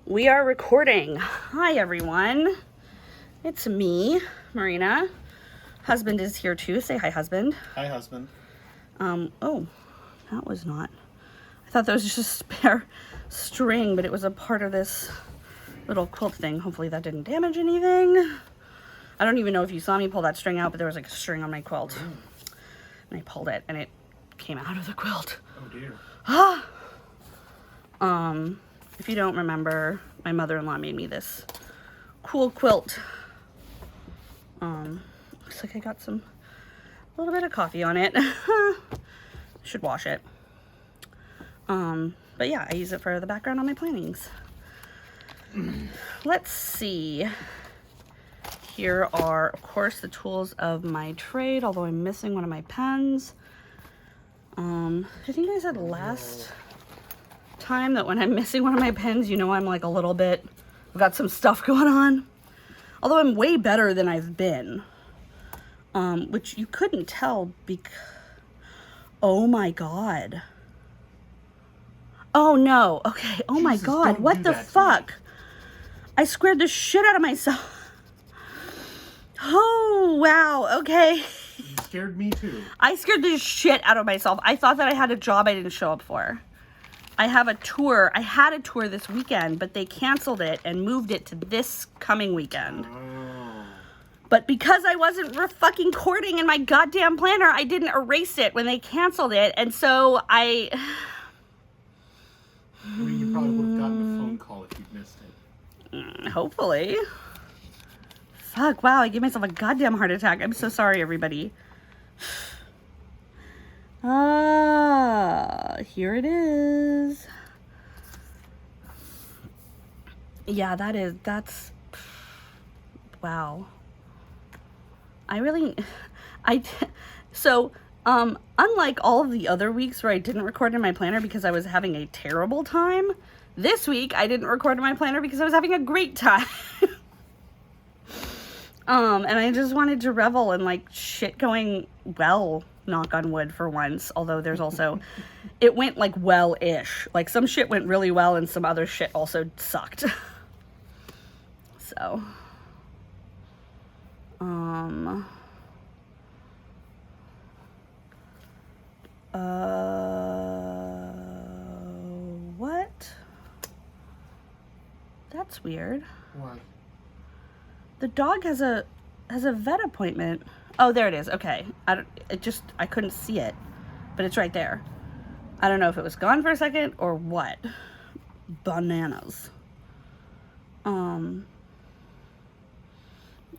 We are recording. Hi, everyone. It's me, Marina. Husband is here too. Say hi, husband. Hi, husband. Oh, that was not. I thought that was just a spare string, but it was a part of this little quilt thing. Hopefully that didn't damage anything. I don't even know if you saw me pull that string out, but there was like a string on my quilt. And I pulled it and it came out of the quilt. Oh dear. If you don't remember, my mother-in-law made me this cool quilt. Looks like I got a little bit of coffee on it. Should wash it. But yeah, I use it for the background on my plantings. Let's see. Here are, of course, the tools of my trade, although I'm missing one of my pens. I think I said last time that when I'm missing one of my pens, you know, I'm like a little bit, I've got some stuff going on. Although I'm way better than I've been. Which you couldn't tell because, oh my God. Oh no, okay, oh my God, what the fuck? I squared the shit out of myself. Oh, wow, okay. You scared me too. I scared the shit out of myself. I thought that I had a job I didn't show up for. I have a tour. I had a tour this weekend, but they canceled it and moved it to this coming weekend. Oh. But because I wasn't fucking recording in my goddamn planner, I didn't erase it when they canceled it. And so I mean, you probably would have gotten a phone call if you'd missed it. Hopefully. Fuck, wow, I gave myself a goddamn heart attack. I'm so sorry, everybody. Here it is. Yeah, that's, wow. So, unlike all of the other weeks where I didn't record in my planner because I was having a terrible time, this week I didn't record in my planner because I was having a great time. And I just wanted to revel in like shit going well, knock on wood for once. Although there's also, it went like well-ish. Like some shit went really well and some other shit also sucked. So, what? That's weird. What? The dog has a vet appointment. Oh, there it is. Okay. I couldn't see it, but it's right there. I don't know if it was gone for a second or what. Bananas.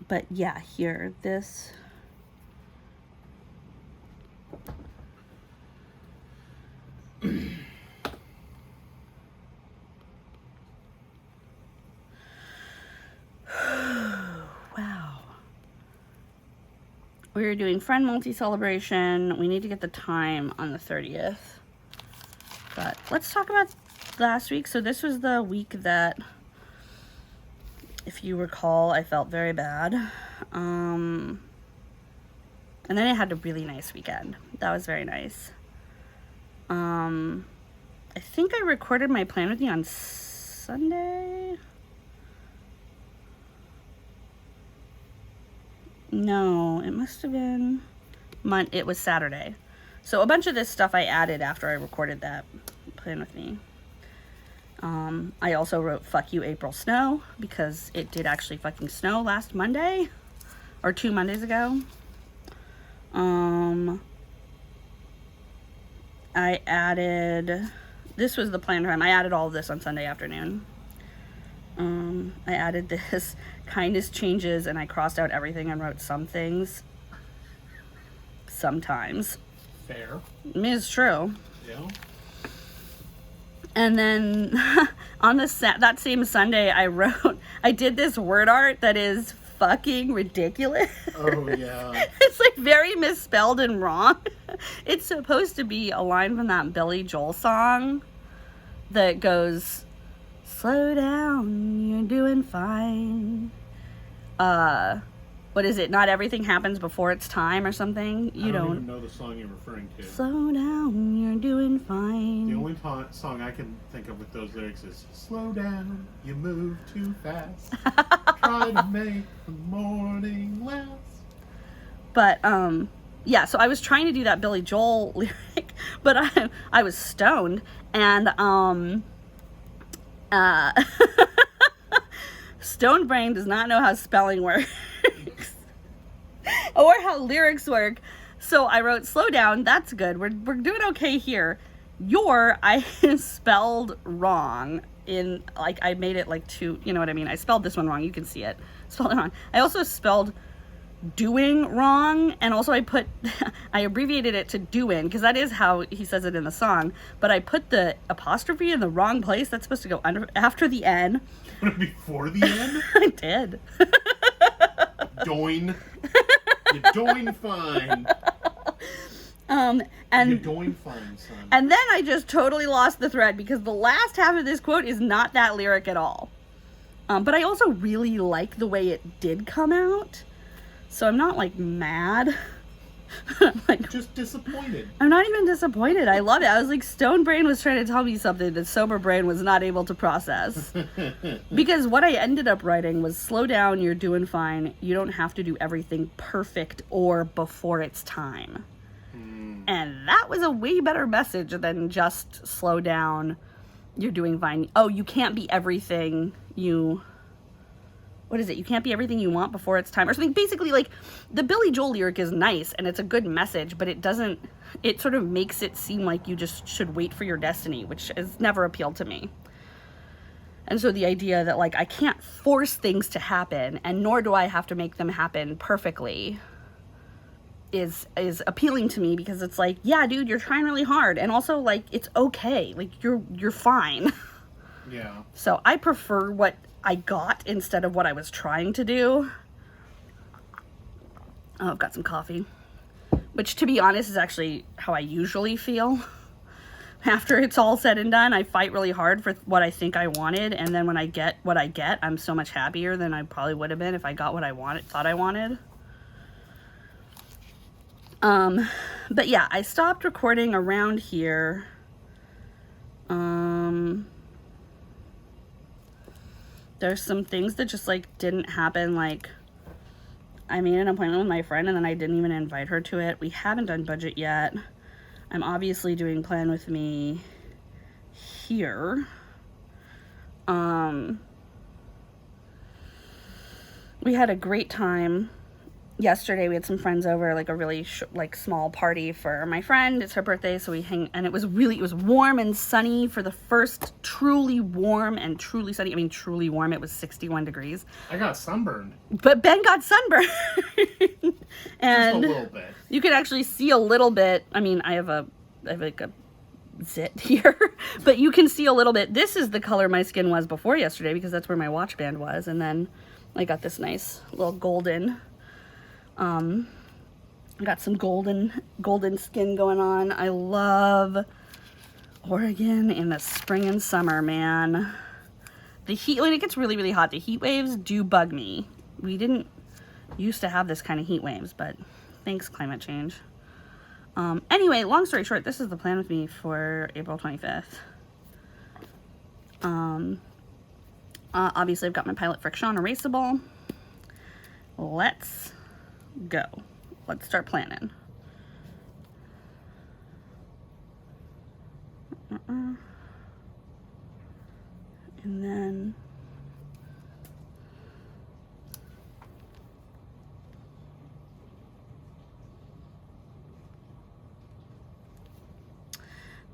But yeah, here, this. Wow. We're doing friend multi-celebration. We need to get the time on the 30th. But let's talk about last week. So this was the week that, if you recall, I felt very bad. And then I had a really nice weekend. That was very nice. I think I recorded my plan with you on Sunday. No, it must have been it was Saturday. So a bunch of this stuff I added after I recorded that plan with me. I also wrote fuck you April snow because it did actually fucking snow last Monday or 2 Mondays ago. I added, this was the plan time. I added all of this on Sunday afternoon. I added this kindness changes and I crossed out everything and wrote some things. Sometimes. Fair. I mean, it's true. Yeah. And then on that same Sunday, I did this word art that is fucking ridiculous. Oh, yeah. It's like very misspelled and wrong. It's supposed to be a line from that Billy Joel song that goes, slow down, you're doing fine. what is it? Not everything happens before it's time or something. You I don't don't even know the song you're referring to. slow down, you're doing fine. The only song I can think of with those lyrics is slow down, you move too fast. Try to make the morning last. But yeah, so I was trying to do that Billy Joel lyric, but I was stoned, and stoned brain does not know how spelling works or how lyrics work. So I wrote, slow down, that's good. We're doing okay here. I spelled wrong in, like, I made it like two, you know what I mean? I spelled this one wrong. You can see it. Spelled it wrong. I also spelled doing wrong, and also I abbreviated it to doing, because that is how he says it in the song, but I put the apostrophe in the wrong place. That's supposed to go after the N. Before the N? I did. Doing. You're doing fine. And you're doing fine, son. And then I just totally lost the thread, because the last half of this quote is not that lyric at all. But I also really like the way it did come out. So I'm not, like, mad. I'm like, just disappointed. I'm not even disappointed. I love it. I was like, stone brain was trying to tell me something that sober brain was not able to process. Because what I ended up writing was, slow down, you're doing fine. You don't have to do everything perfect or before it's time. And that was a way better message than just, slow down, you're doing fine. Oh, you can't be everything you... What is it? You can't be everything you want before it's time, or something. Basically, like, the Billy Joel lyric is nice and it's a good message, but it sort of makes it seem like you just should wait for your destiny, which has never appealed to me. And so the idea that, like, I can't force things to happen, and nor do I have to make them happen perfectly, is appealing to me, because it's like, yeah, dude, you're trying really hard, and also, like, it's okay. Like, you're fine. Yeah. So I prefer what I got instead of what I was trying to do. Oh, I've got some coffee, which, to be honest, is actually how I usually feel. After it's all said and done, I fight really hard for what I think I wanted, and then when I get what I get, I'm so much happier than I probably would have been if I got what I thought I wanted. But yeah, I stopped recording around here. There's some things that just, like, didn't happen. Like, I made an appointment with my friend, and then I didn't even invite her to it. We haven't done budget yet. I'm obviously doing Plan With Me here. We had a great time yesterday. We had some friends over, like a really small party for my friend. It's her birthday, so and it was warm and sunny for the first truly warm and truly sunny. I mean, truly warm. It was 61 degrees. I got sunburned. But Ben got sunburned. And just a little bit. You can actually see a little bit. I mean, I have like a zit here, but you can see a little bit. This is the color my skin was before yesterday, because that's where my watch band was, and then I got this nice little golden. Got some golden skin going on. I love Oregon in the spring and summer, man. The heat, when it gets really, really hot, the heat waves do bug me. We didn't used to have this kind of heat waves, but thanks, climate change. Anyway, long story short, this is the Plan With Me for April 25th. Obviously, I've got my Pilot Friction erasable. Let's go. Let's start planning. And then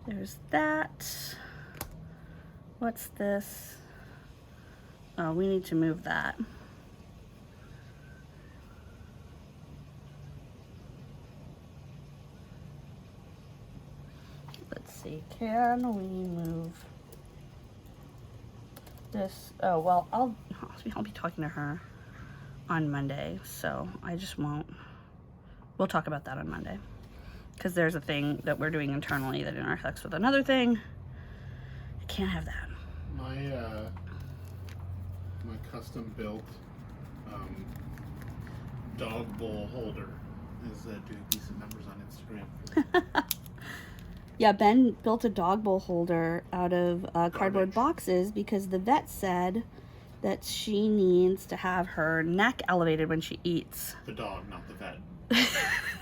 there's that. What's this? Oh, we need to move that. Let's see, can we move this? Oh, well, I'll be talking to her on Monday, so I just won't. We'll talk about that on Monday, because there's a thing that we're doing internally that intersects with another thing. I can't have that. My custom built dog bowl holder is doing decent numbers on Instagram. Yeah, Ben built a dog bowl holder out of cardboard Garbage. boxes because the vet said that she needs to have her neck elevated when she eats. The dog, not the vet.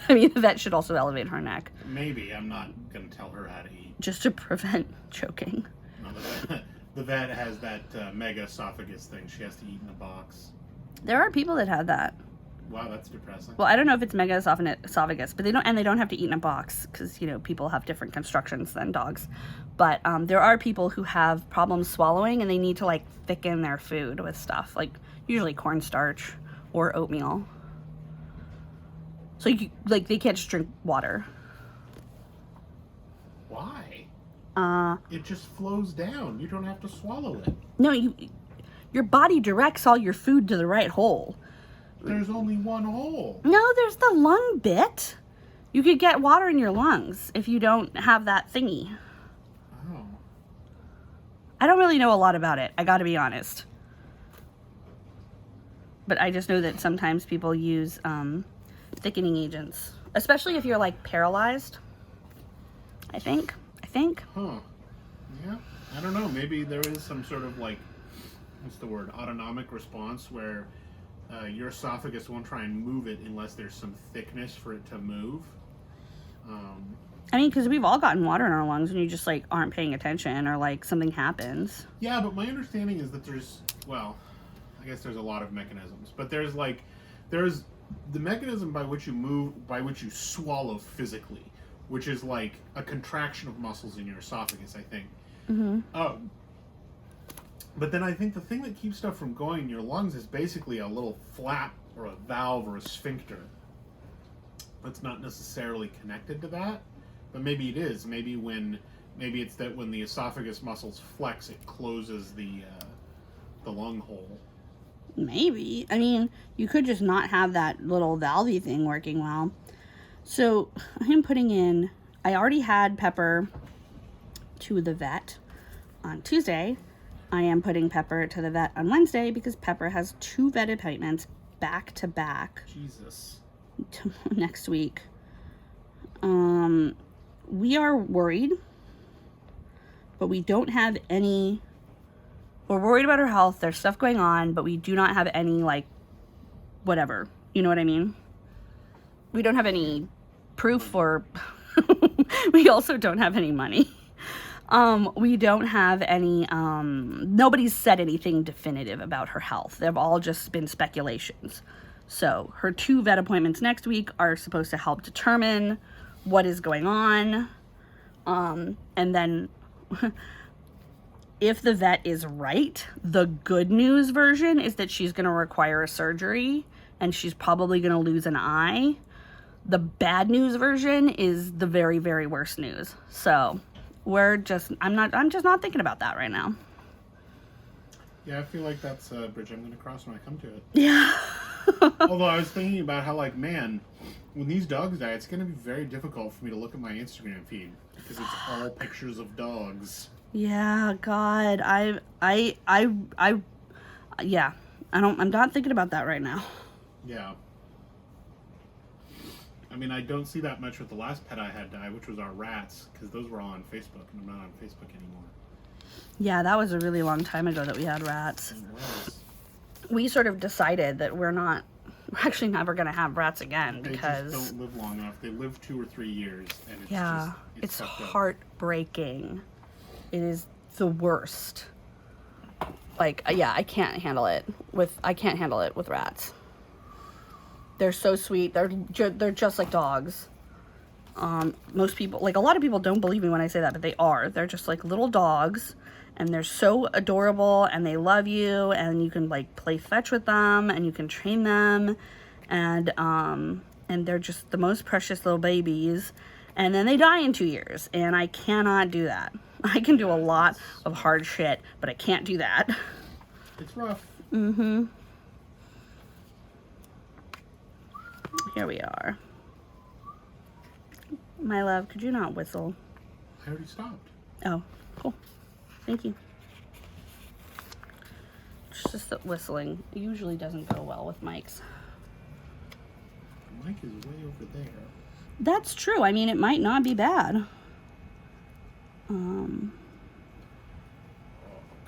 I mean, the vet should also elevate her neck. Maybe. I'm not going to tell her how to eat. Just to prevent choking. No, the vet has that mega esophagus thing. She has to eat in a box. There are people that have that. Wow, that's depressing. Well, I don't know if it's mega esophagus, but they don't have to eat in a box because, you know, people have different constructions than dogs. But there are people who have problems swallowing and they need to like thicken their food with stuff, like usually cornstarch or oatmeal. So they can't just drink water. Why? It just flows down. You don't have to swallow it. No, your body directs all your food to the right hole. There's only one hole. No, there's the lung bit. You could get water in your lungs if you don't have that thingy. Oh. I don't really know a lot about it, I gotta be honest. But I just know that sometimes people use thickening agents, especially if you're like paralyzed. I think. Huh. Yeah. I don't know. Maybe there is some sort of like, what's the word? Autonomic response where your esophagus won't try and move it unless there's some thickness for it to move. I mean, because we've all gotten water in our lungs and you just like aren't paying attention or like something happens. Yeah, but my understanding is that well, I guess there's a lot of mechanisms, but there's the mechanism by which you swallow physically, which is like a contraction of muscles in your esophagus, I think. Mm-hmm. But then I think the thing that keeps stuff from going in your lungs is basically a little flap or a valve or a sphincter. That's not necessarily connected to that, but maybe it is. Maybe it's that when the esophagus muscles flex, it closes the lung hole. Maybe. I mean, you could just not have that little valvey thing working well. So I already had Pepper to the vet on Tuesday. I am putting Pepper to the vet on Wednesday because Pepper has 2 vet appointments back to back. Jesus. Next week. We are worried, but we don't have any. We're worried about her health. There's stuff going on, but we do not have any, like, whatever. You know what I mean? We don't have any proof or we also don't have any money. We don't have any, nobody's said anything definitive about her health. They've all just been speculations. So her 2 vet appointments next week are supposed to help determine what is going on. And then if the vet is right, the good news version is that she's going to require a surgery and she's probably going to lose an eye. The bad news version is the very, very worst news. So I'm just not thinking about that right now. Yeah, I feel like that's a bridge I'm going to cross when I come to it. Yeah. Although I was thinking about how, like, man, when these dogs die, it's going to be very difficult for me to look at my Instagram feed because it's all pictures of dogs. Yeah, God, I'm not thinking about that right now. Yeah. I mean, I don't see that much with the last pet I had die, which was our rats, because those were all on Facebook, and I'm not on Facebook anymore. Yeah, that was a really long time ago that we had rats. It was. We sort of decided that we're actually never going to have rats again because they just don't live long enough. They live 2 or 3 years, and it's heartbreaking. It is the worst. Like, yeah, I can't handle it with rats. They're so sweet. They're just like dogs. Most people, like a lot of people don't believe me when I say that, but they are. They're just like little dogs, and they're so adorable, and they love you, and you can like play fetch with them, and you can train them, and they're just the most precious little babies. And then they die in 2 years, and I cannot do that. I can do a lot of hard shit, but I can't do that. It's rough. Mm-hmm. Here we are. My love, could you not whistle? I already stopped. Oh, cool. Thank you. It's just that whistling usually doesn't go well with mics. mic is way over there. That's true. I mean, it might not be bad. Oh,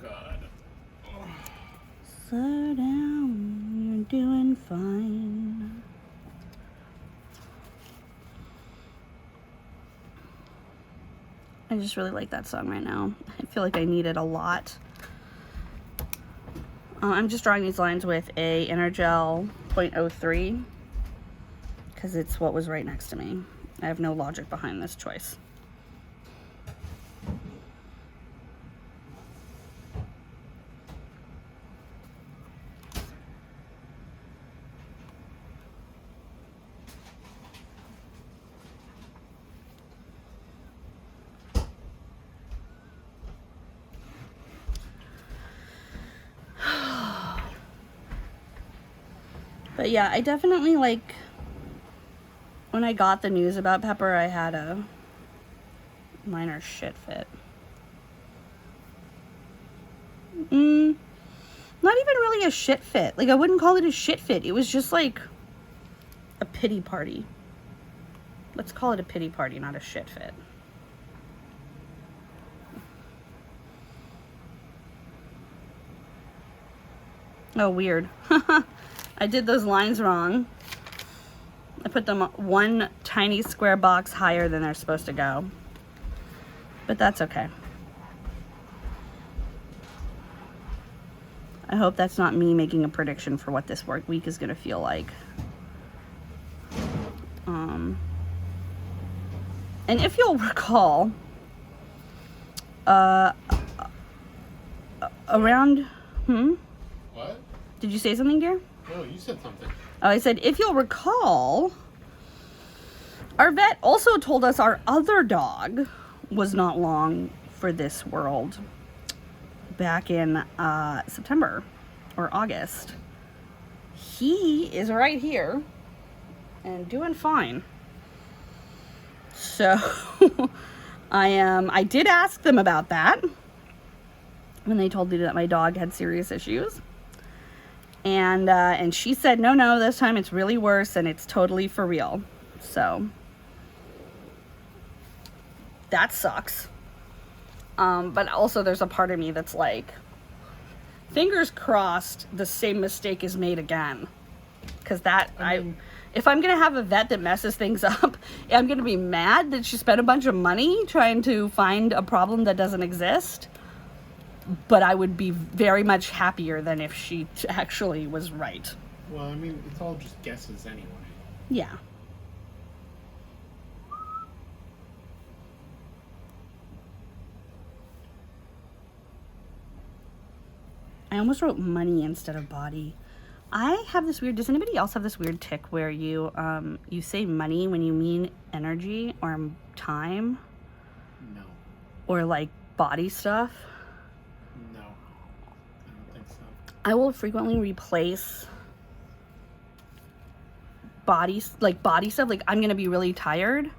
God. Oh. Slow down, you're doing fine. I just really like that song right now. I feel like I need it a lot. I'm just drawing these lines with a Energel 0.03 because it's what was right next to me. I have no logic behind this choice. But yeah, I definitely like, when I got the news about Pepper, I had a minor shit fit. Not even really a shit fit. Like, I wouldn't call it a shit fit. It was just like a pity party. Let's call it a pity party, not a shit fit. Oh, weird. I did those lines wrong. I put them one tiny square box higher than they're supposed to go. But that's okay. I hope that's not me making a prediction for what this work week is going to feel like. And if you'll recall, around... What? Did you say something, dear? Oh, you said something. Oh, I said, if you'll recall, our vet also told us our other dog was not long for this world back in September or August. He is right here and doing fine. So I did ask them about that when they told me that my dog had serious issues. And she said, no, this time it's really worse and it's totally for real. So that sucks. But also there's a part of me that's like, fingers crossed the same mistake is made again. Because if I'm going to have a vet that messes things up, I'm going to be mad that she spent a bunch of money trying to find a problem that doesn't exist. But I would be very much happier than if she actually was right. Well, I mean, it's all just guesses anyway. Yeah. I almost wrote money instead of body. I have this weird, does anybody else have this weird tick where you say money when you mean energy or time? No. Or like body stuff? No. I don't think so. I will frequently replace body stuff. Like, I'm going to be really tired.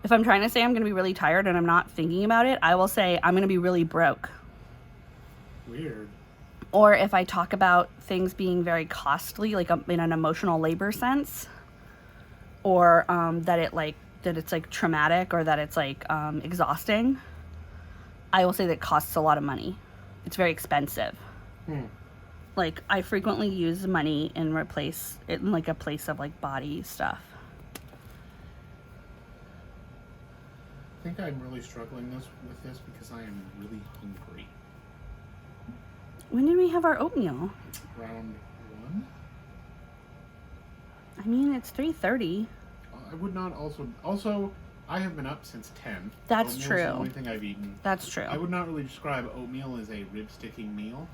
If I'm trying to say I'm going to be really tired and I'm not thinking about it, I will say I'm going to be really broke. Weird. Or if I talk about things being very costly, like in an emotional labor sense, or that it's like traumatic or that it's like exhausting, I will say that it costs a lot of money. It's very expensive. Like, I frequently use money in like a place of like body stuff. I think I'm really struggling with this because I am really hungry. When did we have our oatmeal? Round 1? I mean, it's 3:30. I would not also I have been up since 10. That's Oatmeal true. is the only thing I've eaten. That's true. I would not really describe oatmeal as a rib-sticking meal.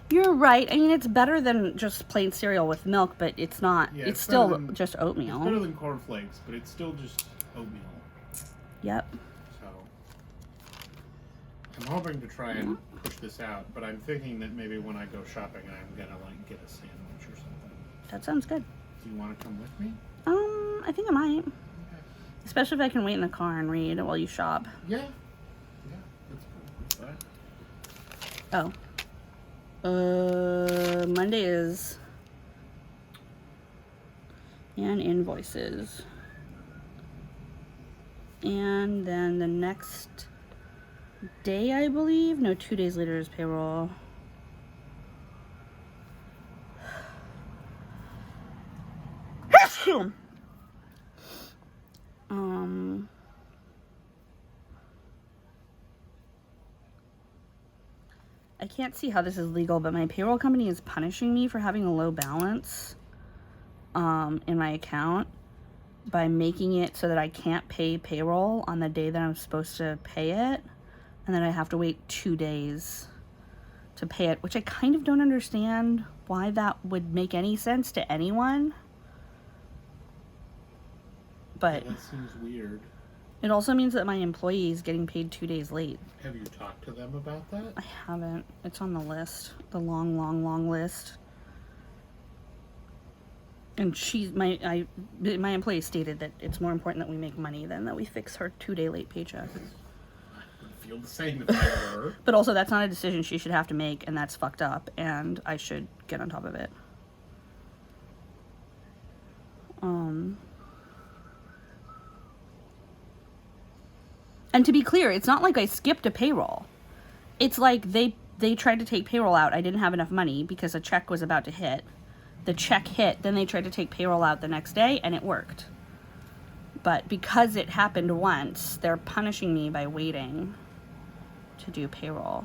You're right. I mean, it's better than just plain cereal with milk, but it's not. Yeah, it's still just It's oatmeal. better than cornflakes, but it's still just oatmeal. Yep. So I'm hoping to try and push this out, but I'm thinking that maybe when I go shopping, I'm gonna like get a sandwich or something. That sounds good. Do you want to come with me? I think I might. Okay. Especially if I can wait in the car and read while you shop. Yeah. Yeah, that's cool. What's that? Oh. Monday is... Yeah, and invoices. And then the next day, I believe, no, 2 days later is payroll. I can't see how this is legal, but my payroll company is punishing me for having a low balance in my account by making it so that I can't pay payroll on the day that I'm supposed to pay it, and then I have to wait 2 days to pay it, which I kind of don't understand why that would make any sense to anyone. But yeah, that seems weird. It also means that my employee is getting paid 2 days late. Have you talked to them about that? I haven't. It's on the list. The long, long, long list. And my employee stated that it's more important that we make money than that we fix her 2 day late paycheck. I would feel the same if I were her. But also, that's not a decision she should have to make, and that's fucked up, and I should get on top of it. And to be clear, it's not like I skipped a payroll. It's like they tried to take payroll out. I didn't have enough money because a check was about to hit. The check hit, then they tried to take payroll out the next day, and it worked. But because it happened once, they're punishing me by waiting to do payroll.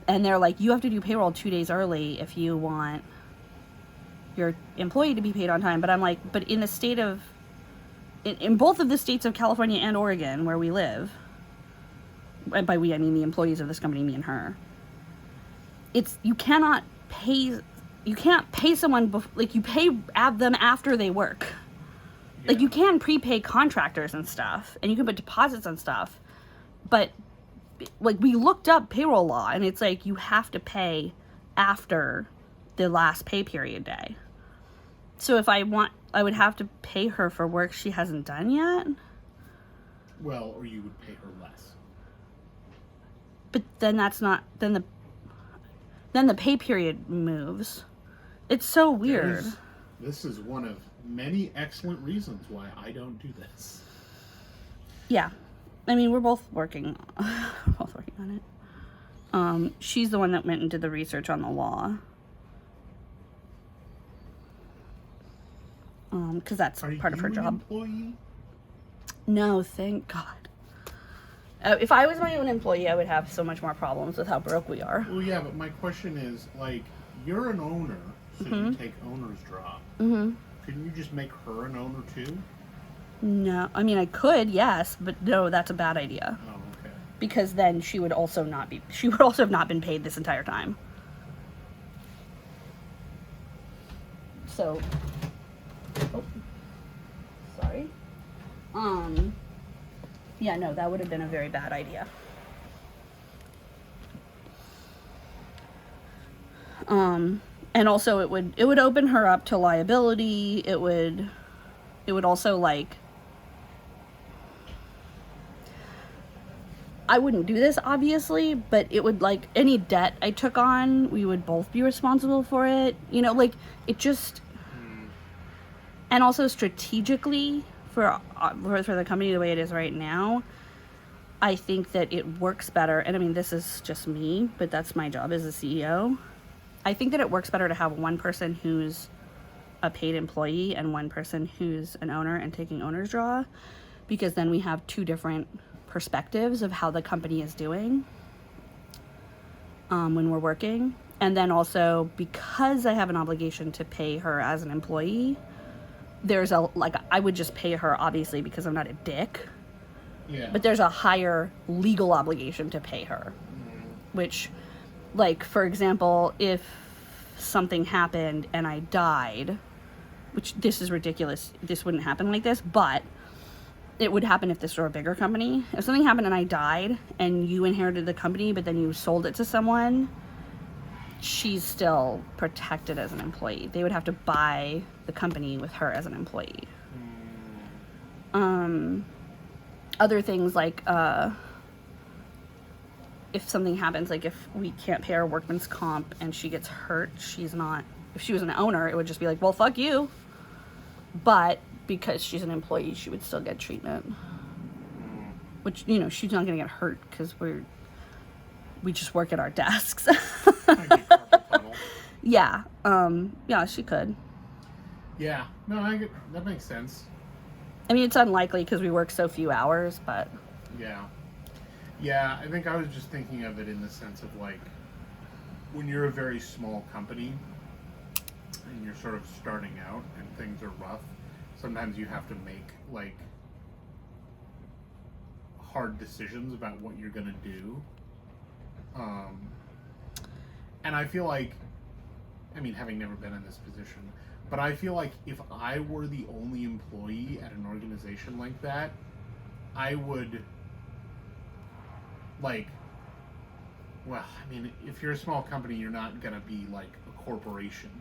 And they're like, you have to do payroll 2 days early if you want your employee to be paid on time. But I'm like, but in the state of... In both of the states of California and Oregon where we live, and by we I mean the employees of this company, me and her, you can't pay someone you pay them after they work. Yeah. Like, you can prepay contractors and stuff, and you can put deposits on stuff, but like, we looked up payroll law, and it's like you have to pay after the last pay period day. So if I would have to pay her for work she hasn't done yet. Well, or you would pay her less. But then that's not... Then the pay period moves. It's so weird. This is one of many excellent reasons why I don't do this. Yeah. I mean, we're both working on it. She's the one that went and did the research on the law. Because that's part of her job. Employee? No, thank God. If I was my own employee, I would have so much more problems with how broke we are. Well, yeah, but my question is, like, you're an owner, so you take owner's drop. Mm-hmm. Couldn't you just make her an owner too? No, I mean, I could, yes, but no, that's a bad idea. Oh, okay. Because then she would also have not been paid this entire time. So, sorry. Yeah, no, that would have been a very bad idea. And also it would open her up to liability. It would also, like, I wouldn't do this, obviously, but it would, like, any debt I took on, we would both be responsible for it. You know, like, it just... And also strategically, for the company the way it is right now, I think that it works better. And I mean, this is just me, but that's my job as a CEO. I think that it works better to have one person who's a paid employee and one person who's an owner and taking owner's draw, because then we have two different perspectives of how the company is doing when we're working. And then also, because I have an obligation to pay her as an employee, there's I would just pay her, obviously, because I'm not a dick. Yeah. But there's a higher legal obligation to pay her. Which, like, for example, if something happened and I died, which this is ridiculous, this wouldn't happen like this, but it would happen if this were a bigger company. If something happened and I died and you inherited the company, but then you sold it to someone, she's still protected as an employee. They would have to buy the company with her as an employee. Other things like, if something happens, like if we can't pay our workman's comp and she gets hurt, if she was an owner, it would just be like, well, fuck you. But because she's an employee, she would still get treatment. Which, you know, she's not going to get hurt because we just work at our desks. I get carpal tunnel. Yeah. Yeah, she could. Yeah. No, I get that makes sense. I mean, it's unlikely because we work so few hours, but... Yeah. Yeah, I think I was just thinking of it in the sense of, like, when you're a very small company and you're sort of starting out and things are rough, sometimes you have to make, like, hard decisions about what you're going to do. And I feel like, I mean, having never been in this position, but I feel like if I were the only employee at an organization like that, I would, like, well, I mean, if you're a small company, you're not going to be like a corporation.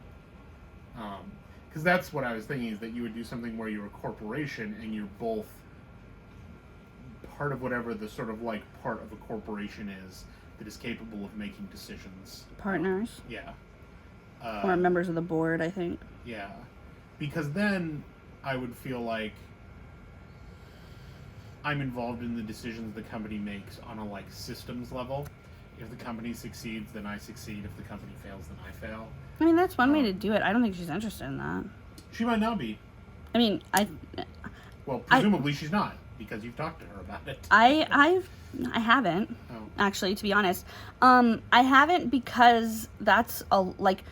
Because that's what I was thinking, is that you would do something where you're a corporation and you're both part of whatever the sort of like part of a corporation is that is capable of making decisions. Partners. Yeah. Or members of the board, I think. Yeah. Because then I would feel like I'm involved in the decisions the company makes on a like systems level. If the company succeeds, then I succeed. If the company fails, then I fail. I mean, that's one way to do it. I don't think she's interested in that. She might not be. I mean, Well, presumably she's not, because you've talked to her about it. I haven't, actually, to be honest. I haven't because that's like...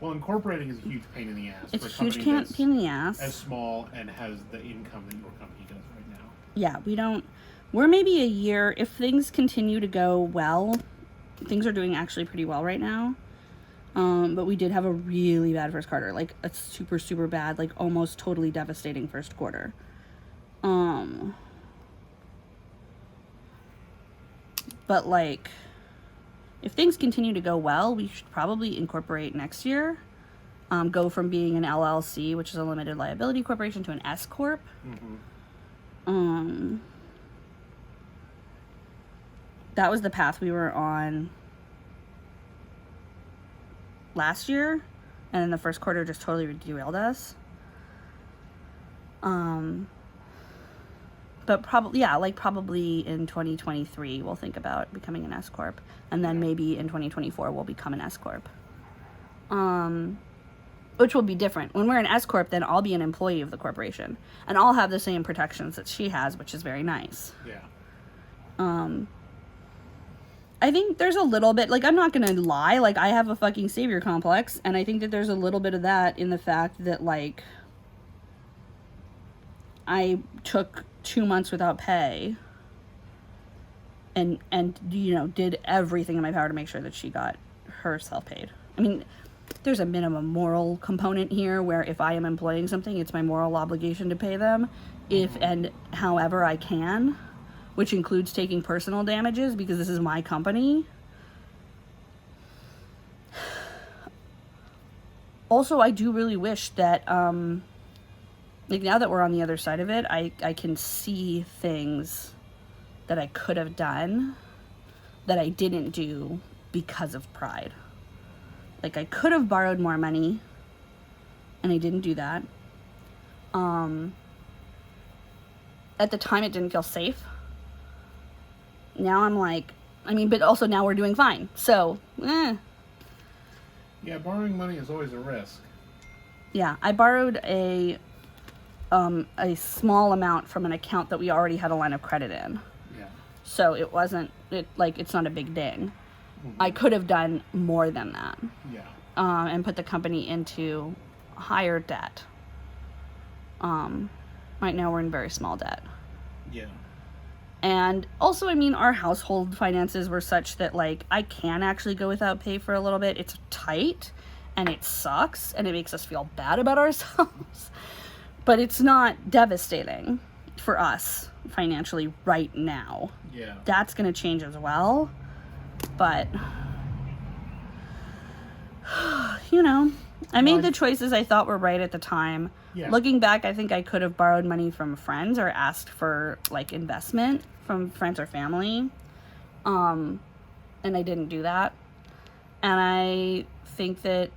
Well, incorporating is a huge pain in the ass. It's a for huge company pain in the ass. as small and has the income that your company does right now. Yeah, we don't... We're maybe a year, if things continue to go well, things are doing actually pretty well right now. But we did have a really bad first quarter, like a super, super bad, like almost totally devastating first quarter. But like, if things continue to go well, we should probably incorporate next year. Go from being an LLC, which is a limited liability corporation, to an S corp. Mm-hmm. That was the path we were on last year, and then the first quarter just totally derailed us. But probably in 2023 we'll think about becoming an S corp, and then maybe in 2024 we'll become an S corp. Which will be different. When we're an S corp, then I'll be an employee of the corporation, and I'll have the same protections that she has, which is very nice. Yeah. I think there's a little bit, like, I'm not gonna lie, like, I have a fucking savior complex, and I think that there's a little bit of that in the fact that, like, I took 2 months without pay and you know, did everything in my power to make sure that she got herself paid. I mean, there's a minimum moral component here where if I am employing something, it's my moral obligation to pay them if and however I can, which includes taking personal damages because this is my company. Also, I do really wish that, like, now that we're on the other side of it, I can see things that I could have done that I didn't do because of pride. Like, I could have borrowed more money, and I didn't do that. At the time, it didn't feel safe. Now I'm like, I mean, but also now we're doing fine. So, Yeah, borrowing money is always a risk. Yeah, I borrowed a small amount from an account that we already had a line of credit in. Yeah. So it wasn't, it's not a big ding. Mm-hmm. I could have done more than that. Yeah. And put the company into higher debt. Right now we're in very small debt. Yeah. And also, I mean, our household finances were such that, like, I can actually go without pay for a little bit. It's tight, and it sucks, and it makes us feel bad about ourselves. But it's not devastating for us financially right now. Yeah. That's going to change as well. But, you know, I made the choices I thought were right at the time. Yeah. Looking back, I think I could have borrowed money from friends or asked for, like, investment from friends or family. And I didn't do that. And I think that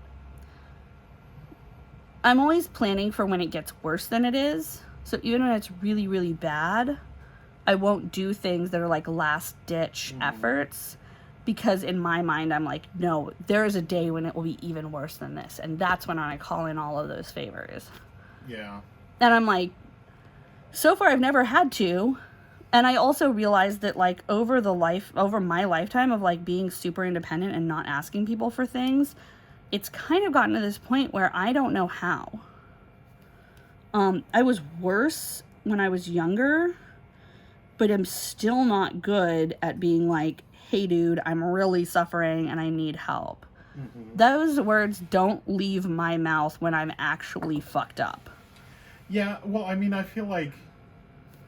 I'm always planning for when it gets worse than it is. So even when it's really, really bad, I won't do things that are like last ditch efforts, because in my mind I'm like, no, there is a day when it will be even worse than this, and that's when I call in all of those favors. Yeah. And I'm like, so far I've never had to. And I also realized that like over my lifetime of like being super independent and not asking people for things, it's kind of gotten to this point where I don't know how. I was worse when I was younger, but I'm still not good at being like, hey dude, I'm really suffering and I need help. Those words don't leave my mouth when I'm actually fucked up. Yeah, well, I mean, I feel like,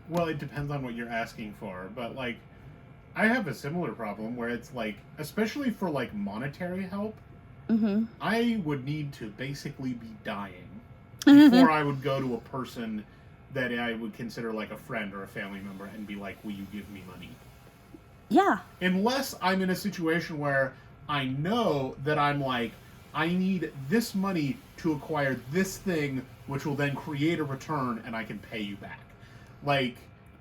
well, it depends on what you're asking for, but like, I have a similar problem where it's like, especially for like monetary help, I would need to basically be dying before I would go to a person that I would consider like a friend or a family member and be like, will you give me money? Yeah. Unless I'm in a situation where I know that I'm like, I need this money to acquire this thing, which will then create a return and I can pay you back. Like,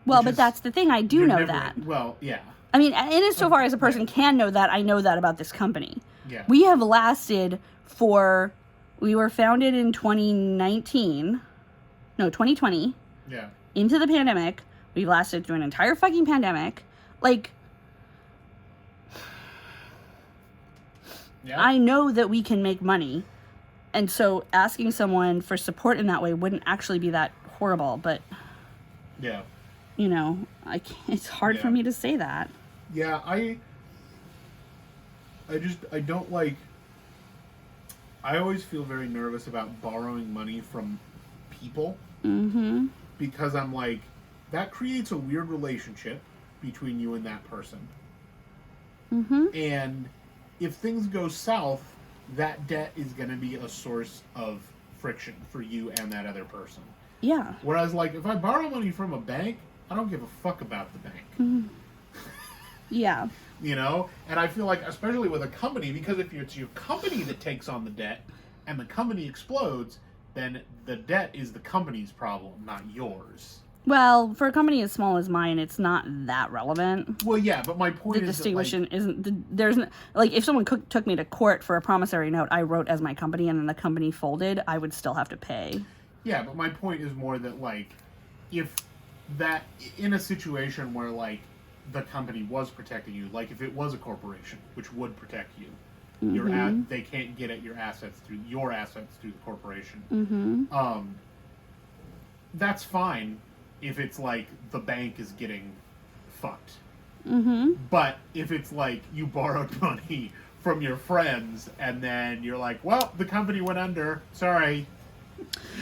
well, but that's the thing. I do know that. Well, yeah. I mean, and as so far as a person can know that, I know that about this company. Yeah. We have lasted we were founded in 2020. Yeah. Into the pandemic. We've lasted through an entire fucking pandemic. Like, yeah. I know that we can make money. And so asking someone for support in that way wouldn't actually be that horrible, but yeah. You know, it's hard for me to say that. Yeah, I don't like, I always feel very nervous about borrowing money from people. Because I'm like, that creates a weird relationship between you and that person. And if things go south, that debt is going to be a source of friction for you and that other person. Yeah. Whereas, like, if I borrow money from a bank, I don't give a fuck about the bank. Yeah. You know? And I feel like, especially with a company, because if it's your company that takes on the debt and the company explodes, then the debt is the company's problem, not yours. Well, for a company as small as mine, it's not that relevant. Well, yeah, but my point the is distinction isn't there's like, if someone took me to court for a promissory note I wrote as my company and then the company folded, I would still have to pay. Yeah, but my point is more that, like, if that, in a situation where, like, the company was protecting you, like if it was a corporation, which would protect you, they can't get at your assets through the corporation. That's fine if it's like the bank is getting fucked. But if it's like you borrowed money from your friends and then you're like, well, the company went under, sorry,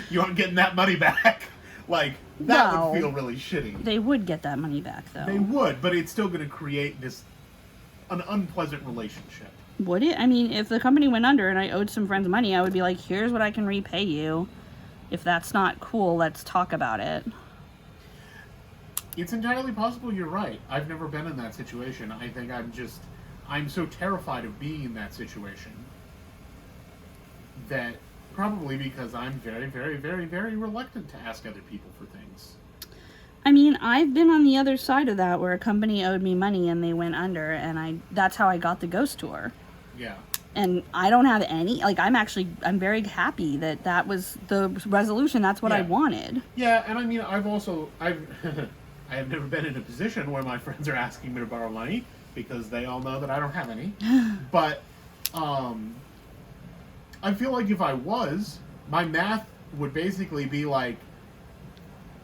you aren't getting that money back. Like, that would feel really shitty. They would get that money back, though. They would, but it's still going to create an unpleasant relationship. Would it? I mean, if the company went under and I owed some friends money, I would be like, here's what I can repay you. If that's not cool, let's talk about it. It's entirely possible you're right. I've never been in that situation. I think I'm so terrified of being in that situation that probably because I'm very, very, very, very reluctant to ask other people for things. I mean, I've been on the other side of that where a company owed me money and they went under, and that's how I got the ghost tour. Yeah. And I don't have any, like, I'm very happy that was the resolution. That's what I wanted. Yeah, and I mean, I have never been in a position where my friends are asking me to borrow money because they all know that I don't have any. But, I feel like if I was, my math would basically be like,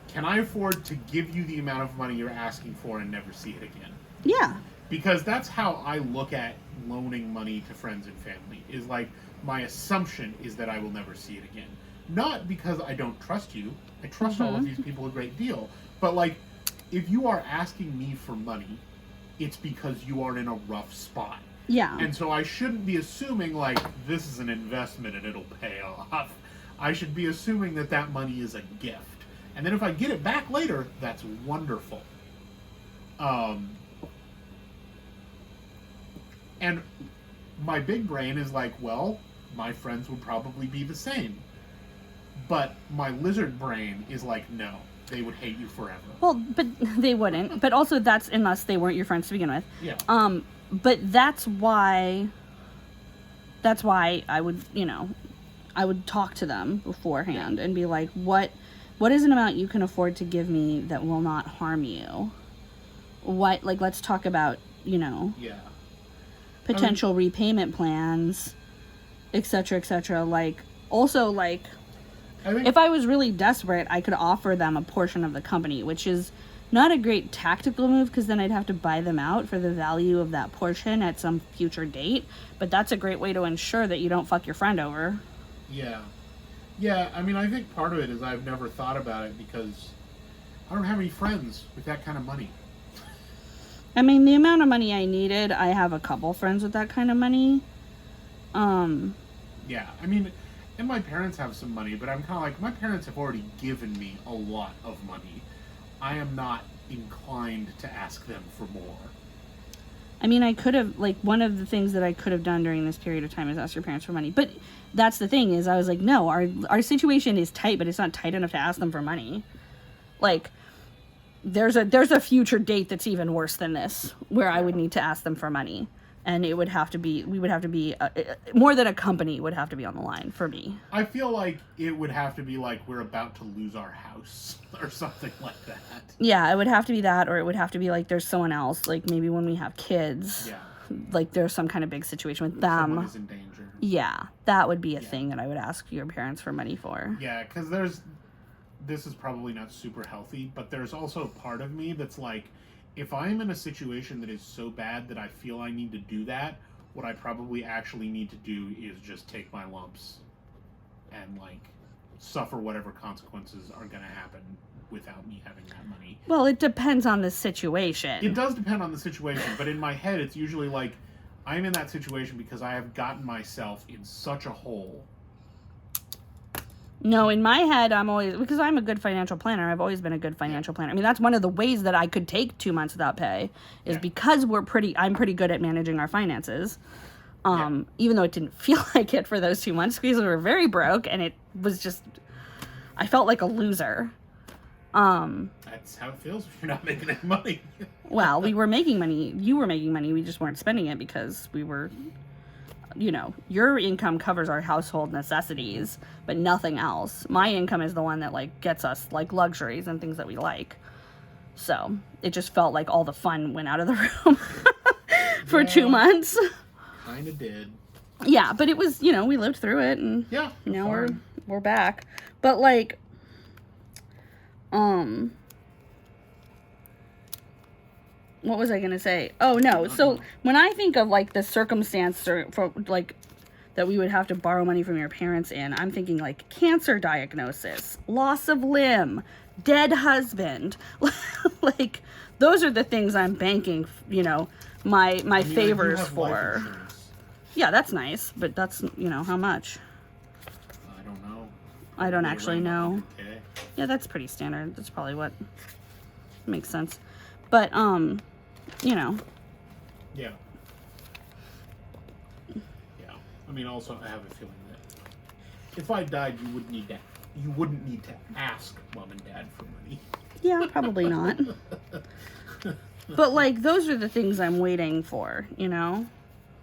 can I afford to give you the amount of money you're asking for and never see it again? Yeah. Because that's how I look at loaning money to friends and family, is like, my assumption is that I will never see it again. Not because I don't trust you. I trust all of these people a great deal. But, like, if you are asking me for money, it's because you are in a rough spot. Yeah. And so I shouldn't be assuming, like, this is an investment and it'll pay off. I should be assuming that money is a gift. And then if I get it back later, that's wonderful. And my big brain is like, well, my friends would probably be the same. But my lizard brain is like, no, they would hate you forever. Well, but they wouldn't. But also that's unless they weren't your friends to begin with. Yeah. But that's why I would, I would talk to them beforehand and be like, what is an amount you can afford to give me that will not harm you? Let's talk about, Yeah. potential repayment plans, etc., etc. Also, I think if I was really desperate, I could offer them a portion of the company, which is not a great tactical move because then I'd have to buy them out for the value of that portion at some future date. But that's a great way to ensure that you don't fuck your friend over. Yeah. Yeah, I mean, I think part of it is I've never thought about it because I don't have any friends with that kind of money. I mean, the amount of money I needed, I have a couple friends with that kind of money. Yeah, I mean, and my parents have some money, but I'm kind of like, my parents have already given me a lot of money. I am not inclined to ask them for more. I mean, I could have, one of the things that I could have done during this period of time is ask your parents for money. But that's the thing is I was like, no, our situation is tight, but it's not tight enough to ask them for money. There's a future date that's even worse than this where I would need to ask them for money. And we would have to be, more than a company would have to be on the line for me. I feel like it would have to be like we're about to lose our house or something like that. Yeah, it would have to be that, or it would have to be like there's someone else, like maybe when we have kids. Yeah. Like there's some kind of big situation with them. Someone is in danger. Yeah, that would be a thing that I would ask your parents for money for. Yeah, because this is probably not super healthy, but there's also a part of me that's like, if I'm in a situation that is so bad that I feel I need to do that, what I probably actually need to do is just take my lumps and suffer whatever consequences are going to happen without me having that money. Well, it depends on the situation. It does depend on the situation, but in my head it's usually like I'm in that situation because I have gotten myself in such a hole. No, in my head, because I'm a good financial planner. I've always been a good financial planner. I mean, that's one of the ways that I could take 2 months without pay is because I'm pretty good at managing our finances. Even though it didn't feel like it for those 2 months because we were very broke and it was just, I felt like a loser. That's how it feels if you're not making any money. Well, we were making money. You were making money. We just weren't spending it because we were, your income covers our household necessities, but nothing else. My income is the one that gets us luxuries and things that we like. So it just felt like all the fun went out of the room for 2 months. Kind of did. Yeah, but it was, we lived through it and now we're back. But what was I going to say? Oh, no. So when I think of the circumstance for that we would have to borrow money from your parents in, I'm thinking cancer diagnosis, loss of limb, dead husband. Those are the things I'm banking, my favors for. Yeah, that's nice, but that's, how much? I don't know. I don't actually know. 100K. Yeah, that's pretty standard. That's probably what makes sense. But, Yeah. Yeah. I mean, also, I have a feeling that if I died, you wouldn't need to ask mom and dad for money. Yeah, probably not. But those are the things I'm waiting for,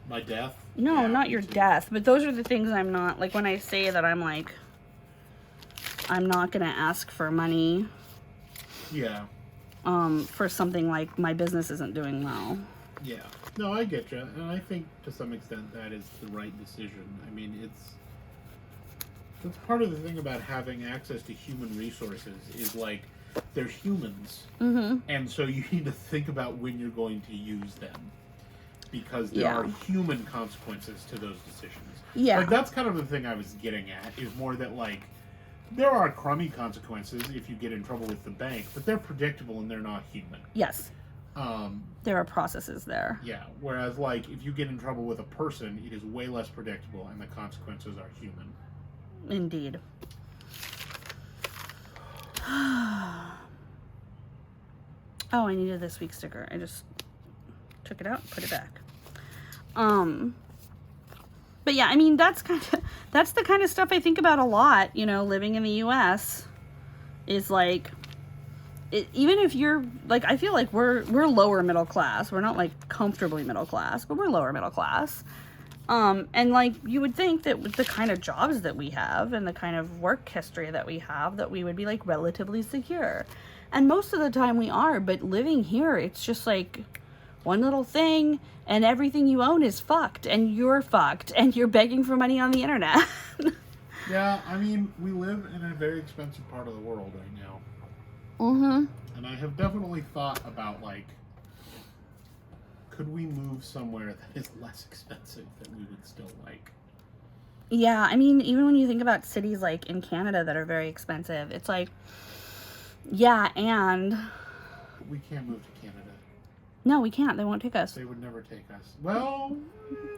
My death? No, Yeah, not me your too. death, but those are the things I'm not, when I say that I'm not gonna ask for money. Yeah. For something my business isn't doing well. Yeah. No, I get you. And I think to some extent that is the right decision. I mean, that's part of the thing about having access to human resources is they're humans. Mm-hmm. And so you need to think about when you're going to use them. Because there are human consequences to those decisions. Yeah. That's kind of the thing I was getting at, is more that there are crummy consequences if you get in trouble with the bank, but they're predictable and they're not human. Yes. There are processes there. Yeah, whereas if you get in trouble with a person, it is way less predictable and the consequences are human. Indeed. Oh, I needed this week's sticker. I just took it out, put it back. But yeah, I mean, that's the kind of stuff I think about a lot, you know, living in the U.S. is like, even if you're, like, I feel like we're lower middle class. We're not, like, comfortably middle class, but we're lower middle class. And, like, you would think that with the kind of jobs that we have and the kind of work history that we have, that we would be, like, relatively secure. And most of the time we are, but living here, it's just, like, one little thing, and everything you own is fucked, and you're fucked, and you're begging for money on the internet. Yeah, I mean, we live in a very expensive part of the world right now. Mm-hmm. And I have definitely thought about, like, could we move somewhere that is less expensive that we would still like? Yeah, I mean, even when you think about cities like in Canada that are very expensive, it's like, yeah, and... We can't move to Canada. No, we can't. They won't take us. They would never take us. Well...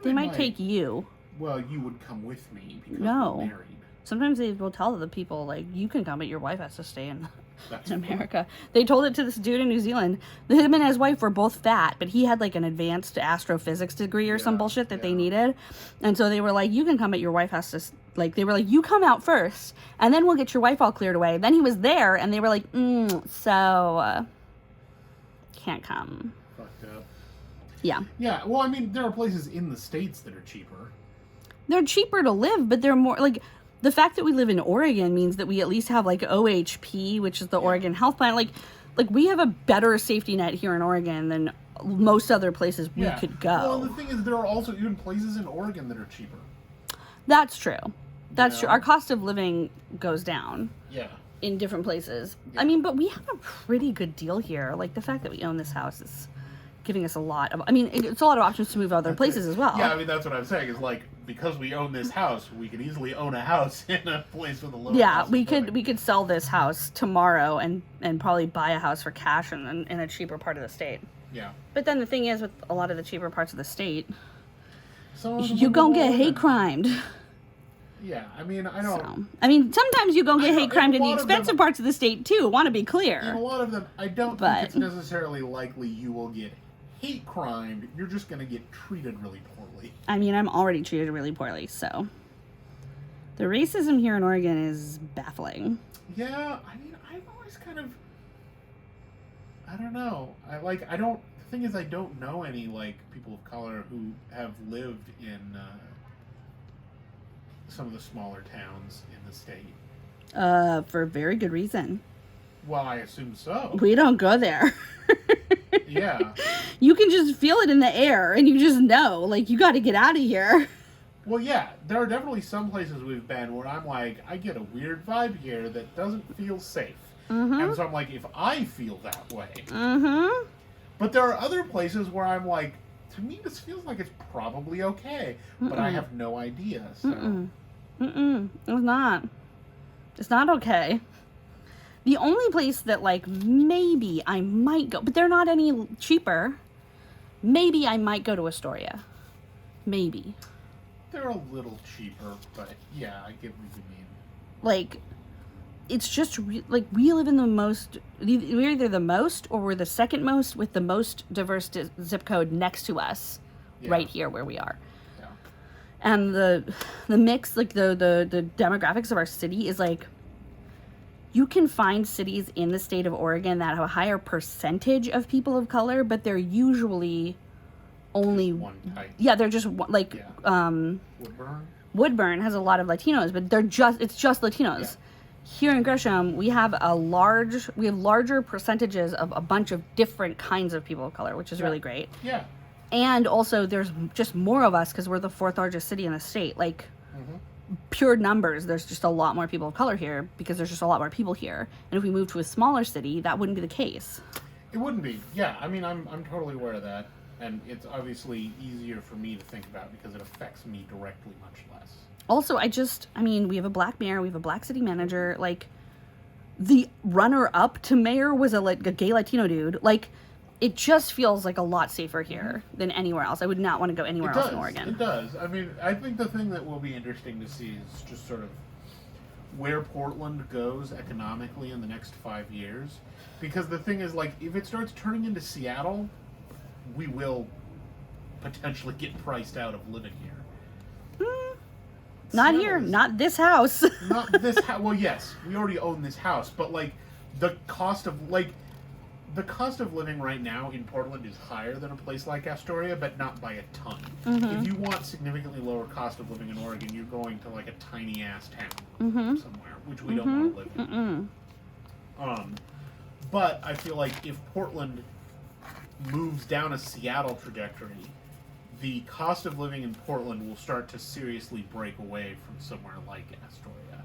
They might take you. Well, you would come with me because No. we're married. Sometimes they will tell the people, like, you can come, but your wife has to stay in America. They told it to this dude in New Zealand. Him and his wife were both fat, but he had, like, an advanced astrophysics degree or some bullshit that they needed. And so they were like, you can come, but your wife has to, like, they were like, you come out first, and then we'll get your wife all cleared away. Then he was there, and they were like, can't come. Fucked up. Yeah. Yeah, well, I mean, there are places in the States that are cheaper. They're cheaper to live, but they're more, like... The fact that we live in Oregon means that we at least have, like, OHP, which is the Oregon Health Plan. Like we have a better safety net here in Oregon than most other places we could go. Well, the thing is, there are also even places in Oregon that are cheaper. That's true. That's true. Our cost of living goes down. Yeah. In different places. Yeah. I mean, but we have a pretty good deal here. Like, the fact that we own this house is giving us a lot of... I mean, it's a lot of options to move to other places as well. Yeah, I mean, that's what I'm saying. Is like, because we own this house, we could easily own a house in a place with a lower cost of living. we could sell this house tomorrow and probably buy a house for cash in a cheaper part of the state. Yeah. But then the thing is, with a lot of the cheaper parts of the state, you gonna get hate crimed. Yeah, I mean, I don't... So, I mean, sometimes you gonna get hate crimed in the expensive parts of the state, too. Want to be clear. In a lot of them, I don't think it's necessarily likely you will get hate crimed. You're just going to get treated really poorly. I mean, I'm already treated really poorly, so... The racism here in Oregon is baffling. Yeah, I mean, I've always kind of... I don't know. The thing is, I don't know any, like, people of color who have lived in some of the smaller towns in the state. For very good reason. Well, I assume so. We don't go there. Yeah. You can just feel it in the air, and you just know, like, you got to get out of here. Well, yeah, there are definitely some places we've been where I'm like, I get a weird vibe here that doesn't feel safe. Mm-hmm. And so I'm like, if I feel that way. Mm-hmm. But there are other places where I'm like, to me, this feels like it's probably okay, but I have no idea. So. It's not. It's not okay. The only place that, like, maybe I might go, but they're not any cheaper. Maybe I might go to Astoria. Maybe. They're a little cheaper, but yeah, I get what you mean. Like, it's just, like, we live in the most, we're either the most or we're the second most with the most diverse zip code next to us, right here where we are. Yeah. And the mix, like, the demographics of our city is, like, you can find cities in the state of Oregon that have a higher percentage of people of color, but they're usually only just one type. Yeah, they're just like Woodburn has a lot of Latinos, but it's just Latinos. Yeah. Here in Gresham, we have larger percentages of a bunch of different kinds of people of color, which is really great. Yeah. And also, there's just more of us because we're the fourth largest city in the state. Like, pure numbers, there's just a lot more people of color here because there's just a lot more people here. And if we move to a smaller city, that wouldn't be the case. It wouldn't be. Yeah, I mean, I'm totally aware of that. And it's obviously easier for me to think about because it affects me directly much less. Also, we have a black mayor, we have a black city manager. Like, the runner-up to mayor was a gay Latino dude. Like, it just feels like a lot safer here than anywhere else. I would not want to go anywhere else in Oregon. It does. I mean, I think the thing that will be interesting to see is just sort of where Portland goes economically in the next 5 years. Because the thing is, like, if it starts turning into Seattle, we will potentially get priced out of living here. Not here, not this house. Not this house. Well, yes, we already own this house, but like the cost of living right now in Portland is higher than a place like Astoria, but not by a ton. If you want significantly lower cost of living in Oregon, you're going to like a tiny ass town somewhere, which we don't want to live in. But I feel like if Portland moves down a Seattle trajectory, the cost of living in Portland will start to seriously break away from somewhere like Astoria.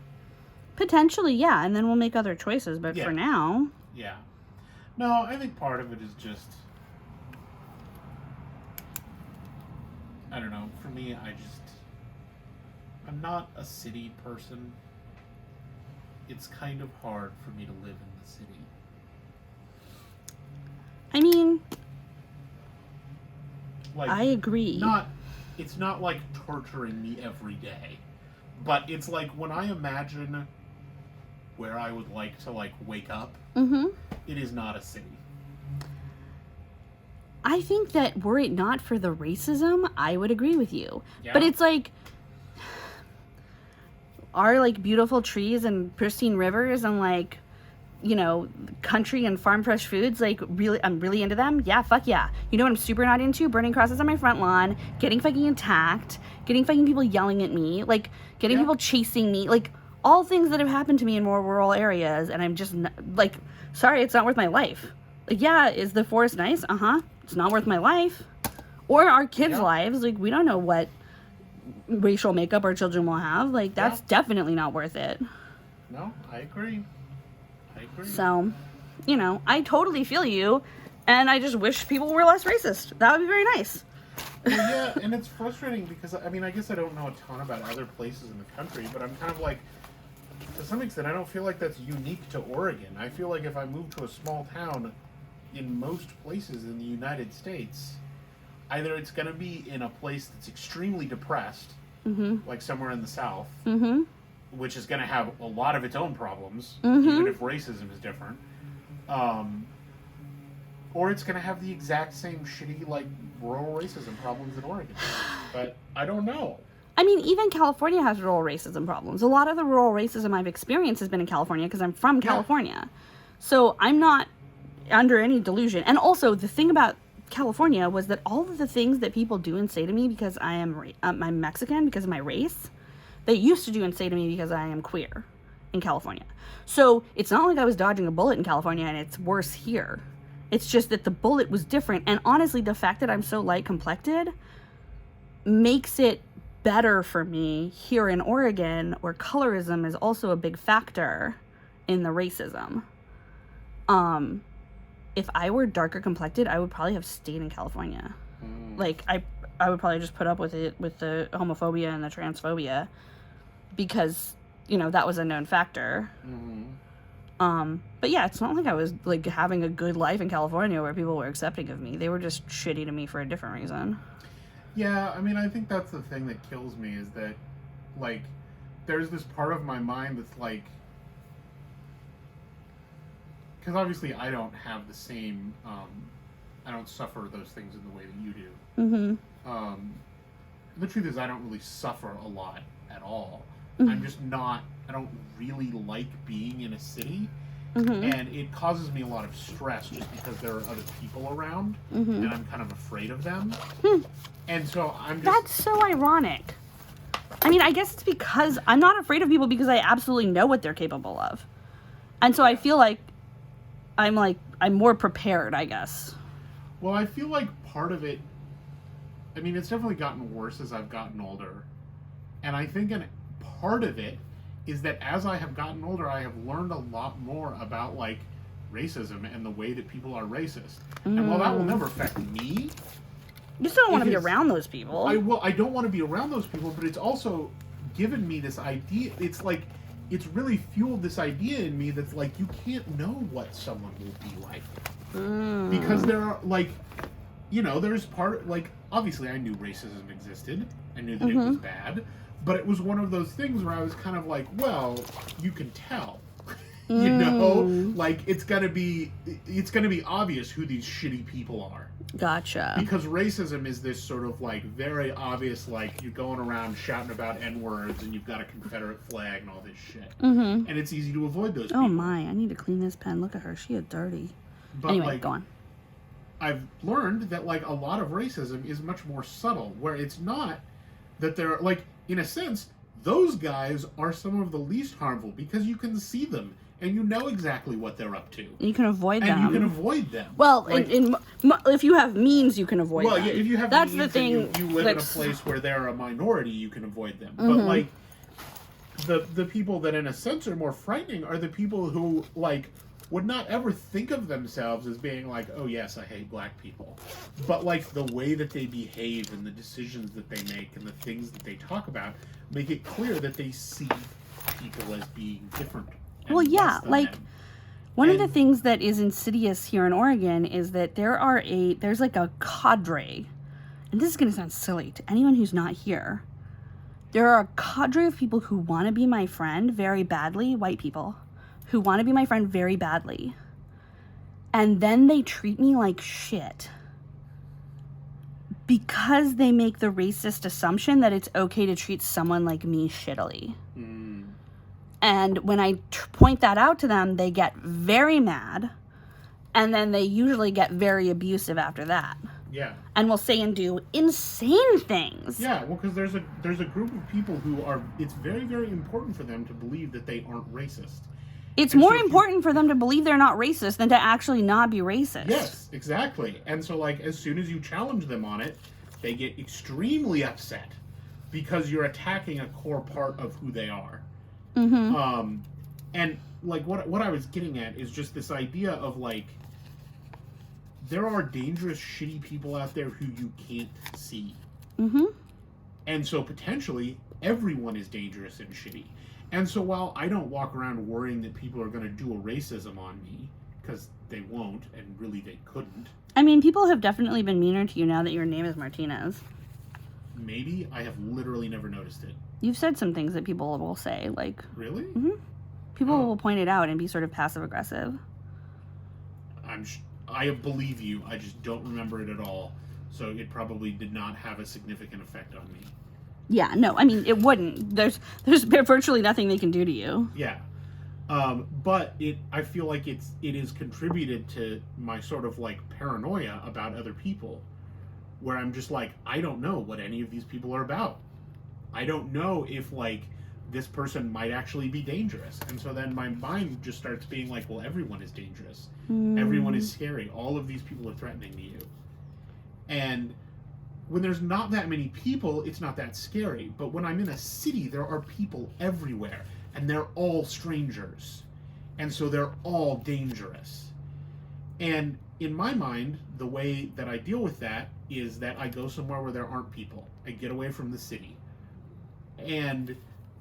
Potentially, yeah, and then we'll make other choices, but for now... Yeah. No, I think part of it is just... I don't know. For me, I'm not a city person. It's kind of hard for me to live in the city. I mean... Like, I agree. It's not like torturing me every day, but it's like when I imagine where I would like to like wake up, it is not a city. I think that were it not for the racism, I would agree with you. Yeah. But it's like our like beautiful trees and pristine rivers and like, you know, country and farm fresh foods, like really, I'm really into them. Yeah, fuck yeah. You know what I'm super not into? Burning crosses on my front lawn, getting fucking attacked, getting fucking people yelling at me, like getting people chasing me, like all things that have happened to me in more rural areas. And I'm just like, sorry, it's not worth my life. Like, yeah, is the forest nice? It's not worth my life or our kids' lives. Like, we don't know what racial makeup our children will have. Like, that's definitely not worth it. No, I agree. So, you know, I totally feel you, and I just wish people were less racist. That would be very nice. Well, yeah, and it's frustrating because, I mean, I guess I don't know a ton about other places in the country, but I'm kind of like, to some extent, I don't feel like that's unique to Oregon. I feel like if I move to a small town in most places in the United States, either it's going to be in a place that's extremely depressed, like somewhere in the South, which is going to have a lot of its own problems, even if racism is different. Or it's going to have the exact same shitty, like, rural racism problems in Oregon. But I don't know. I mean, even California has rural racism problems. A lot of the rural racism I've experienced has been in California because I'm from California. So I'm not under any delusion. And also, the thing about California was that all of the things that people do and say to me because I'm Mexican, because of my race, they used to do and say to me because I am queer in California. So it's not like I was dodging a bullet in California and it's worse here. It's just that the bullet was different. And honestly, the fact that I'm so light complected makes it better for me here in Oregon, where colorism is also a big factor in the racism. If I were darker complected, I would probably have stayed in California. Like, I would probably just put up with it, with the homophobia and the transphobia, because, you know, that was a known factor. But yeah, it's not like I was, like, having a good life in California where people were accepting of me. They were just shitty to me for a different reason. Yeah, I mean, I think that's the thing that kills me is that, like, there's this part of my mind that's like, because obviously I don't have the same, I don't suffer those things in the way that you do. The truth is I don't really suffer a lot at all. I'm just not, I don't really like being in a city. And it causes me a lot of stress just because there are other people around and I'm kind of afraid of them. And so I'm just... That's so ironic. I mean, I guess it's because I'm not afraid of people because I absolutely know what they're capable of. And so I feel like I'm more prepared, I guess. Well, I feel like part of it, I mean, it's definitely gotten worse as I've gotten older. And I think part of it is that as I have gotten older, I have learned a lot more about, like, racism and the way that people are racist. And while that will never affect me... You still don't want to be around those people. I don't want to be around those people, but it's also given me this idea. It's like, it's really fueled this idea in me that's like, you can't know what someone will be like. Because there are, like, you know, there's like, obviously I knew racism existed. I knew that it was bad. But it was one of those things where I was kind of like, well, you can tell. You know, like it's gonna be obvious who these shitty people are. Gotcha. Because racism is this sort of like very obvious, like you're going around shouting about N-words and you've got a Confederate flag and all this shit. And it's easy to avoid those people. Oh my, I need to clean this pen. Look at her. She is dirty. But anyway, like, go on. I've learned that like a lot of racism is much more subtle, where it's not that they're like, in a sense, those guys are some of the least harmful because you can see them and you know exactly what they're up to. You can avoid them. And you can avoid them. Well, like, if you have means, you can avoid them. Well, if you have that's means the thing. And you live in a place where they're a minority, you can avoid them. But like the people that in a sense are more frightening are the people who like would not ever think of themselves as being like, oh yes, I hate black people. But like the way that they behave and the decisions that they make and the things that they talk about make it clear that they see people as being different. Well, yeah, like one of the things that is insidious here in Oregon is that there's like a cadre, and this is going to sound silly to anyone who's not here. There are a cadre of people who want to be my friend very badly, white people, who want to be my friend very badly, and then they treat me like shit because they make the racist assumption that it's okay to treat someone like me shittily. And when I point that out to them, they get very mad, and then they usually get very abusive after that. Yeah. And will say and do insane things. Yeah, well, because there's a group of people who are, it's very, very important for them to believe that they aren't racist. It's more important for them to believe they're not racist than to actually not be racist. Yes, exactly. And so, like, as soon as you challenge them on it, they get extremely upset because you're attacking a core part of who they are. And like what I was getting at is just this idea of like there are dangerous, shitty people out there who you can't see. And so potentially everyone is dangerous and shitty. And so while I don't walk around worrying that people are going to do a racism on me, because they won't, and really they couldn't. I mean, people have definitely been meaner to you now that your name is Martinez. Maybe. I have literally never noticed it. You've said some things that people will say, like... Really? People will point it out and be sort of passive-aggressive. I believe you. I just don't remember it at all. So it probably did not have a significant effect on me. Yeah, no, I mean, it wouldn't. There's virtually nothing they can do to you. Yeah. But I feel like it is contributed to my sort of like paranoia about other people, where I'm just like, I don't know what any of these people are about. I don't know if like this person might actually be dangerous. And so then my mind just starts being like, well, everyone is dangerous. Everyone is scary. All of these people are threatening to you. And when there's not that many people, it's not that scary. But when I'm in a city, there are people everywhere. And they're all strangers. And so they're all dangerous. And in my mind, the way that I deal with that is that I go somewhere where there aren't people. I get away from the city. And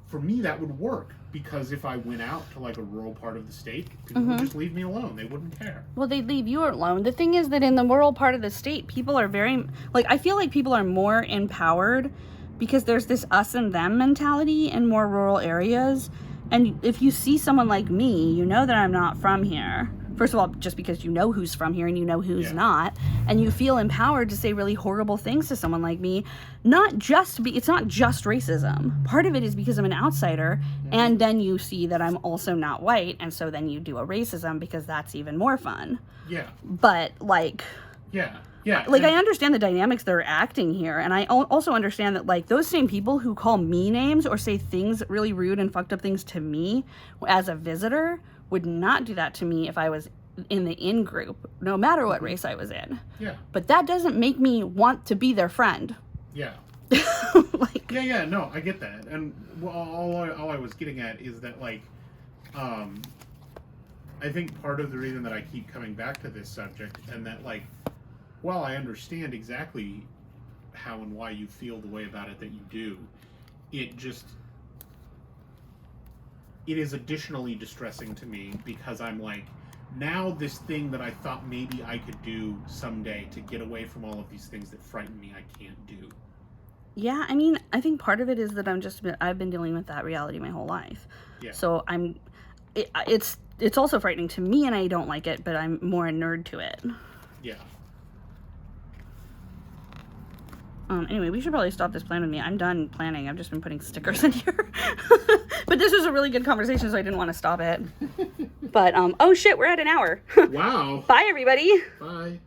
for me, that would work. Because if I went out to like a rural part of the state, people would just leave me alone. They wouldn't care. Well, they'd leave you alone. The thing is that in the rural part of the state, people are very... Like, I feel like people are more empowered because there's this us and them mentality in more rural areas. And if you see someone like me, you know that I'm not from here. First of all, just because you know who's from here and you know who's not. And you feel empowered to say really horrible things to someone like me. It's not just racism. Part of it is because I'm an outsider. And then you see that I'm also not white. And so then you do a racism because that's even more fun. Yeah. But like... Yeah. Like, I understand the dynamics they're acting here, and I also understand that, like, those same people who call me names or say things, really rude and fucked up things to me as a visitor would not do that to me if I was in the in-group, no matter what race I was in. Yeah. But that doesn't make me want to be their friend. Yeah. Like... Yeah, no, I get that. And all I was getting at is that, like, I think part of the reason that I keep coming back to this subject, and that, like, while I understand exactly how and why you feel the way about it that you do, it is additionally distressing to me because I'm like, now this thing that I thought maybe I could do someday to get away from all of these things that frighten me, I can't do. Yeah, I mean, I think part of it is that I've been dealing with that reality my whole life. Yeah. So it's it's also frightening to me and I don't like it, but I'm more a nerd to it. Yeah. Anyway, we should probably stop this plan with me. I'm done planning. I've just been putting stickers in here. But this was a really good conversation, so I didn't want to stop it. But, oh shit, we're at an hour. Wow. Bye, everybody. Bye.